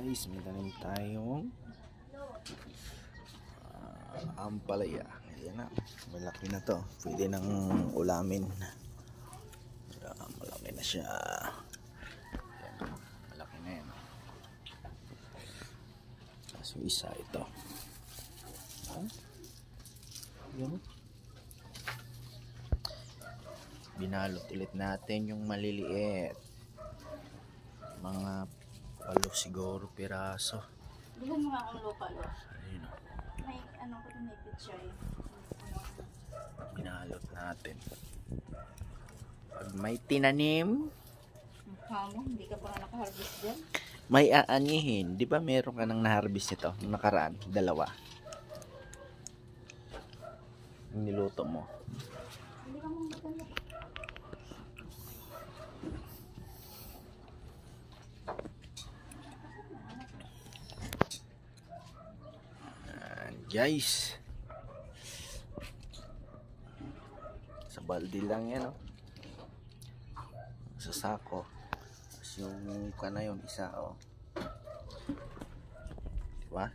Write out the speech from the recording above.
Guys, may tanim tayong ampalaya. Ayan na, malaki na to, pwede nang ulamin. Malaki na siya. Ayan, malaki na yan. So isa ito. Ayan. Binalot ulit natin yung maliliit, mga 8 siguro piraso. Bilhin mo nga akong local. Ayun. May ano ko may picture eh. Binalot natin. Pag may tinanim, Mo, hindi ka pa nga nakaharvest dyan. may aanihin. Di ba meron ka nang naharvest nito nakaraan? 2. Niluto mo. Hindi ka mong maganda. Guys, sa balde lang yan, oh. Sa sako. Tapos yung ka na yun, isa, oh. Diba?